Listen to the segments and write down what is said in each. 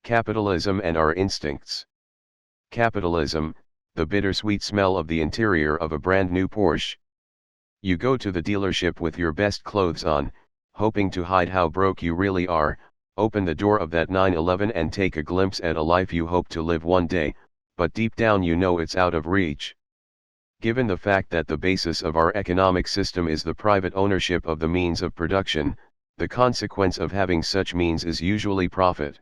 Capitalism and our instincts. Capitalism, the bittersweet smell of the interior of a brand new Porsche. You go to the dealership with your best clothes on, hoping to hide how broke you really are, open the door of that 911 and take a glimpse at a life you hope to live one day, but deep down you know it's out of reach. Given the fact that the basis of our economic system is the private ownership of the means of production, the consequence of having such means is usually profit.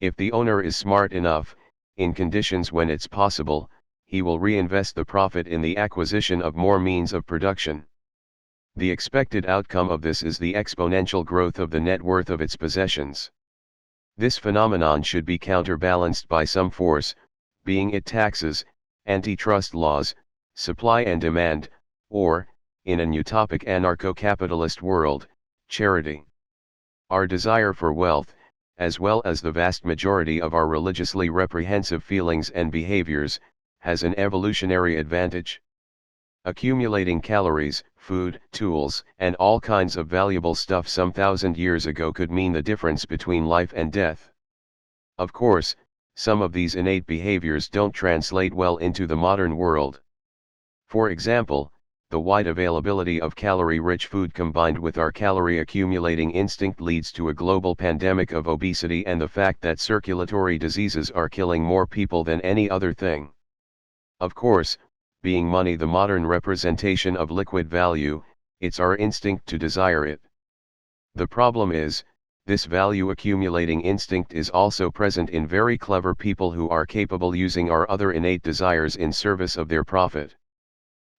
If the owner is smart enough, in conditions when it's possible, he will reinvest the profit in the acquisition of more means of production. The expected outcome of this is the exponential growth of the net worth of its possessions. This phenomenon should be counterbalanced by some force, being it taxes, antitrust laws, supply and demand, or, in an utopic anarcho-capitalist world, charity. Our desire for wealth, as well as the vast majority of our religiously reprehensive feelings and behaviors, has an evolutionary advantage. Accumulating calories, food, tools, and all kinds of valuable stuff some 1,000 years ago could mean the difference between life and death. Of course, some of these innate behaviors don't translate well into the modern world. For example, the wide availability of calorie-rich food combined with our calorie-accumulating instinct leads to a global pandemic of obesity and the fact that circulatory diseases are killing more people than any other thing. Of course, being money the modern representation of liquid value, it's our instinct to desire it. The problem is, this value-accumulating instinct is also present in very clever people who are capable using our other innate desires in service of their profit.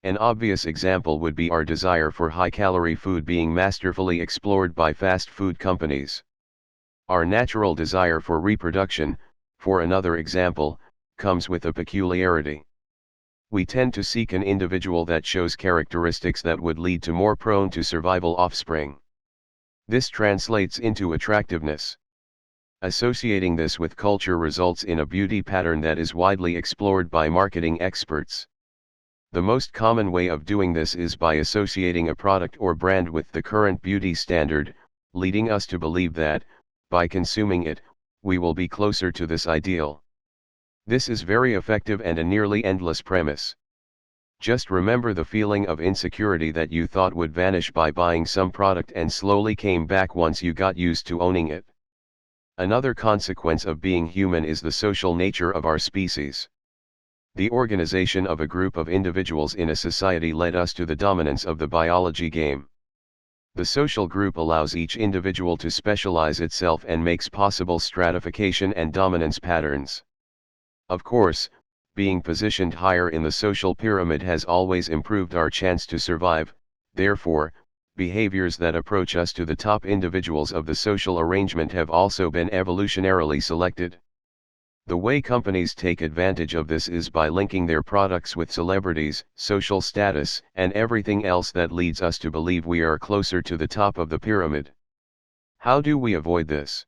An obvious example would be our desire for high-calorie food being masterfully explored by fast food companies. Our natural desire for reproduction, for another example, comes with a peculiarity. We tend to seek an individual that shows characteristics that would lead to more prone to survival offspring. This translates into attractiveness. Associating this with culture results in a beauty pattern that is widely explored by marketing experts. The most common way of doing this is by associating a product or brand with the current beauty standard, leading us to believe that, by consuming it, we will be closer to this ideal. This is very effective and a nearly endless premise. Just remember the feeling of insecurity that you thought would vanish by buying some product and slowly came back once you got used to owning it. Another consequence of being human is the social nature of our species. The organization of a group of individuals in a society led us to the dominance of the biology game. The social group allows each individual to specialize itself and makes possible stratification and dominance patterns. Of course, being positioned higher in the social pyramid has always improved our chance to survive, therefore, behaviors that approach us to the top individuals of the social arrangement have also been evolutionarily selected. The way companies take advantage of this is by linking their products with celebrities, social status, and everything else that leads us to believe we are closer to the top of the pyramid. How do we avoid this?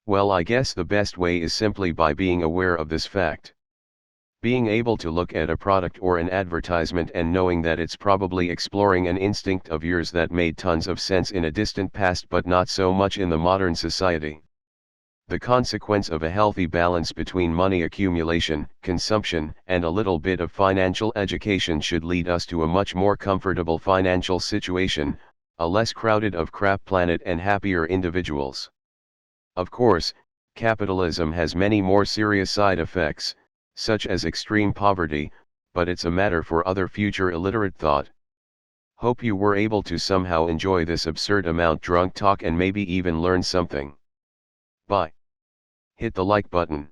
Well, I guess the best way is simply by being aware of this fact. Being able to look at a product or an advertisement and knowing that it's probably exploring an instinct of yours that made tons of sense in a distant past but not so much in the modern society. The consequence of a healthy balance between money accumulation, consumption, and a little bit of financial education should lead us to a much more comfortable financial situation, a less crowded of crap planet and happier individuals. Of course, capitalism has many more serious side effects, such as extreme poverty, but it's a matter for other future illiterate thought. Hope you were able to somehow enjoy this absurd amount drunk talk and maybe even learn something. Bye. Hit the like button.